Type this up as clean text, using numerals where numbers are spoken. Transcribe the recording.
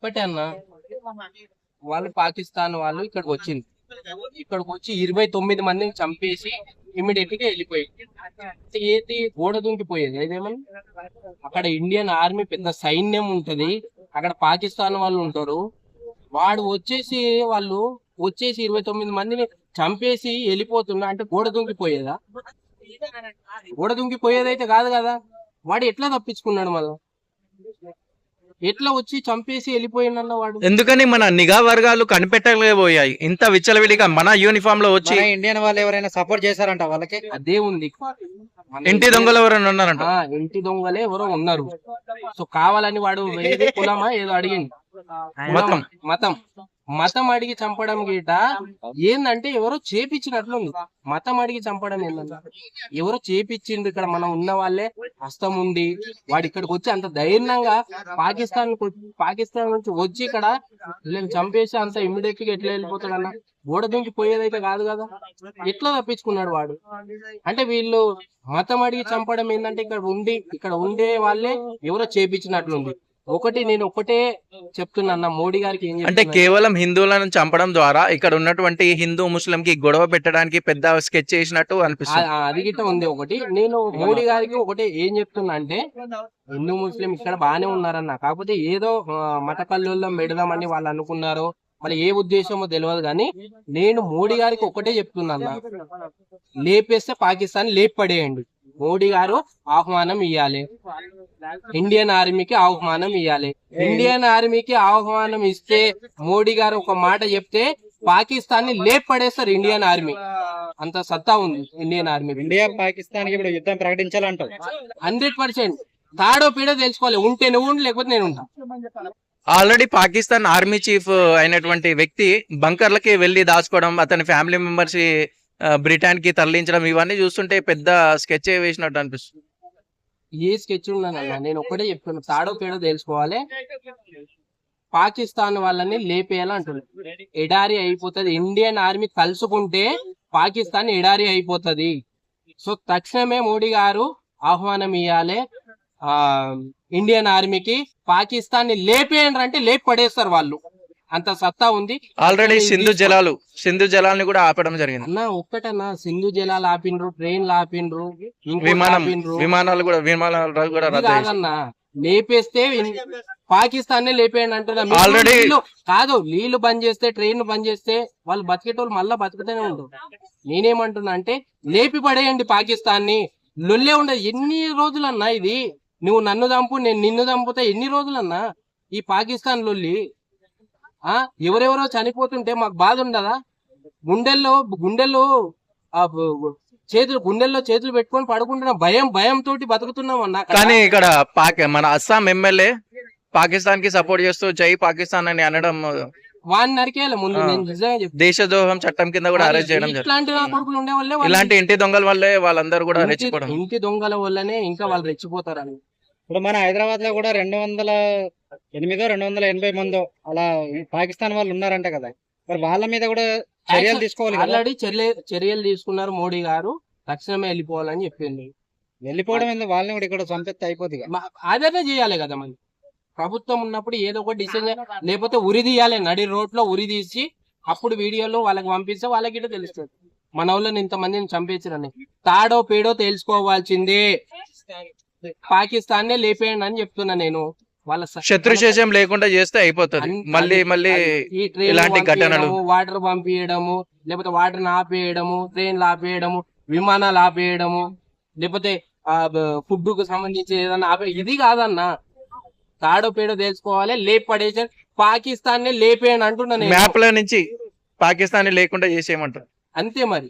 ఒకటే అన్న, వాళ్ళు పాకిస్తాన్ వాళ్ళు ఇక్కడికి వచ్చి 29 మందిని చంపేసి ఇమీడియట్ గా వెళ్ళిపోయింది. ఏది గోడ దుంకిపోయేది ఏదేమని. అక్కడ ఇండియన్ ఆర్మీ పెద్ద సైన్యం ఉంటది, అక్కడ పాకిస్తాన్ వాళ్ళు ఉంటారు. వాళ్ళు వచ్చేసి 29 మందిని చంపేసి వెళ్ళిపోతున్నా అంటే గోడ దుంకిపోయేదా? గోడ దుంకిపోయేదైతే కాదు కదా. వాడు ఎట్లా తప్పించుకున్నాడు మళ్ళా? ఎట్లా వచ్చి చంపేసి వెళ్ళిపోయిందన్న వాడు? ఎందుకని మన నిఘా వర్గాలు కనిపెట్టలేకపోయాయి ఇంత విచ్చలవిడిగా మన యూనిఫామ్ లో వచ్చి? ఇండియన్ వాళ్ళు ఎవరైనా సపోర్ట్ చేశారంట వాళ్ళకి? అదే ఉంది. ఇంటి దొంగలు ఎవరైనా ఉన్నారంట? ఇంటి దొంగలే ఎవరో ఉన్నారు. సో కావాలని వాడు వేరే కులమా ఏదో అడిగింది, మతం అడిగి చంపడం గీట ఏందంటే ఎవరో చేపించినట్లుంది. మతం అడిగి చంపడం ఏంటంటే ఎవరో చేపించింది. ఇక్కడ మనం ఉన్న వాళ్ళే హస్తం ఉంది. వాడు ఇక్కడికి వచ్చి అంత ధైర్యంగా పాకిస్తాన్ నుంచి వచ్చి ఇక్కడ చంపేసి అంత ఇమ్మీడియట్ గా ఎట్లా వెళ్ళిపోతాడన్న? గోడ దుంకి పోయేదైతే కాదు కదా. ఎట్లా తప్పించుకున్నాడు వాడు? అంటే వీళ్ళు మతం అడిగి చంపడం ఏంటంటే ఇక్కడ ఉండే వాళ్ళే ఎవరో చేపించినట్లుంది. నేను ఒకటే చెప్తున్నా, మోడీ గారికి ఏం అంటే కేవలం హిందువులను చంపడం ద్వారా ఇక్కడ ఉన్నటువంటి హిందూ ముస్లిం కి గొడవ పెట్టడానికి పెద్ద స్కెచ్ చేసినట్టు అనిపిస్తుంది. అది గిట్ట ఉంది ఒకటి. నేను మోడీ గారికి ఒకటి ఏం చెప్తున్నా అంటే, హిందూ ముస్లిం ఇక్కడ బాగానే ఉన్నారన్న, కాకపోతే ఏదో మత కల్లోలం పెడదామని వాళ్ళు అనుకున్నారు. మళ్ళీ ఏ ఉద్దేశమో తెలియదు. కానీ నేను మోడీ గారికి ఒకటే చెప్తున్నా, లేపేస్తే పాకిస్తాన్ లేపి పడేయండి. మోడీ గారు ఆహ్వానం ఇవ్వాలి, ఇండియన్ ఆర్మీకి ఆహ్వానం ఇవ్వాలి. ఇండియన్ ఆర్మీకి ఆహ్వానం ఇస్తే మోడీ గారు ఒక మాట చెప్తే పాకిస్తాన్ ని లేపి పడేస్తారు. ఇండియన్ ఆర్మీ అంత సత్తా ఉంది ఇండియన్ ఆర్మీ. ఇండియా పాకిస్తాన్ కి ఇప్పుడు యుద్ధం ప్రకటించాలంటావు? 100%. తాడో పీడో తెలుసుకోవాలి. ఉంటే నువ్వు ఉండి, లేకపోతే నేను ఉంటా. ఆల్రెడీ పాకిస్తాన్ ఆర్మీ చీఫ్ అయినటువంటి వ్యక్తి బంకర్లకి వెళ్లి దాచుకోవడం, అతని ఫ్యామిలీ మెంబర్స్ బ్రిటన్ కి తరలించడం, ఇవన్నీ చూస్తుంటే పెద్ద స్కెచ్ వేసినట్టు అనిపిస్తుంది. ఏ స్కెచ్ ఉన్నానన్నా, నేను ఒకటే చెప్తున్నా, తాడో పేడో తెలుసుకోవాలి. పాకిస్తాన్ వాళ్ళని లేపేయాలంటున్నారు. ఎడారి అయిపోతుంది. ఇండియన్ ఆర్మీ కలుసుకుంటే పాకిస్తాన్ ఎడారి అయిపోతుంది. సో తక్షణమే మోడీ గారు ఆహ్వానం ఇవ్వాలి ఇండియన్ ఆర్మీకి. పాకిస్తాన్ ని లేపేయండి అంటే లేపి పడేస్తారు వాళ్ళు. అంత సత్తా ఉంది. ఆల్రెడీ సింధు జలాల్ని కూడా ఆపడం జరిగింది అన్న. ఒక్కటన్నా, సింధు జలాలు ఆపిండ్రు, ట్రైన్లు ఆపిండ్రు, విమానాలు కూడా కాదన్నా. లేపేస్తే పాకిస్తాన్ నే లేపేయండి అంటున్నా. ఆల్రెడీ కాదు, నీళ్లు బంద్ చేస్తే, ట్రైన్ బంద్ చేస్తే వాళ్ళు బతికేటోళ్ళు మళ్ళా బతుకుతూనే ఉంటారు. నేనేమంటున్నా అంటే లేపి పడేయండి పాకిస్తాన్ ని. లొల్లే ఉండదు. ఎన్ని రోజులన్నా ఇది? నువ్వు నన్ను చంపు, నేను నిన్ను చంపుతా. ఎన్ని రోజులన్నా ఈ పాకిస్తాన్ లొల్లి? ఎవరెవరో చనిపోతుంటే మాకు బాధ ఉండదా? గుండెల్లో చేతులు పెట్టుకొని పడుకుంటున్నాం. భయం తోటి బతుకుతున్నాం అన్న. కానీ ఇక్కడ మన అస్సాం ఎమ్మెల్యే పాకిస్తాన్ కి సపోర్ట్ చేస్తూ జై పాకిస్తాన్ అని అనడం, వాడిని నరికేయాలి ముందు. నేను నిజంగా చెప్తాను, దేశద్రోహం చట్టం కింద కూడా అరెస్ట్ చేయడం. ఇట్లాంటి కొడుకులు ఉండే వాళ్ళే, ఇలాంటి ఇంటి దొంగల వల్లే వాళ్ళందరూ కూడా రెచ్చిపోవడం. ఇంటి దొంగల వల్లనే ఇంకా వాళ్ళు రెచ్చిపోతారని. ఇప్పుడు మన హైదరాబాద్ లో కూడా 208 280 మందో అలా పాకిస్తాన్ వాళ్ళు ఉన్నారంట కదా. మరి వాళ్ళ మీద కూడా చర్యలు తీసుకోవాలి. ఆల్రెడీ చర్యలు తీసుకున్నారు మోడీ గారు. తక్షణమే వెళ్ళిపోవాలని చెప్పింది. వెళ్ళిపోవడం ఎందుకు? వాళ్ళని కూడా ఇక్కడ చంపేస్తే అయిపోతుంది. అదే చేయాలి కదా. మన ప్రభుత్వం ఉన్నప్పుడు ఏదో ఒక డిసిజన్, లేకపోతే ఉరి తీయాలి. నడి రోడ్ లో ఉరి తీసి అప్పుడు వీడియోలో వాళ్ళకి పంపిస్తే వాళ్ళకి తెలుస్తుంది మన వాళ్ళని ఇంతమందిని చంపేసారని. తాడో పేడో తెలుసుకోవాల్సిందే. పాకిస్తాన్ నే లేపేయండి అని చెప్తున్నా నేను. వాళ్ళ శత్రుశేషం లేకుండా చేస్తే అయిపోతుంది. మళ్ళీ ఇలాంటి ఘటనలు, వాటర్ పంపించడము, లేకపోతే వాటర్ ఆపేయడము, ట్రైన్లు ఆపేయడము, విమానాలు ఆపేయడము, లేకపోతే ఫుడ్ కు సంబంధించి ఏదన్నా ఇది కాదన్నా. తాడో పేడో తెలుసుకోవాలి, లేపి పడేసి పాకిస్తాన్ ని లేపేయండి అంటున్నా నేను. మ్యాప్ లో నుంచి పాకిస్తాన్ లేకుండా చేసేయమంటారు అంతే మరి.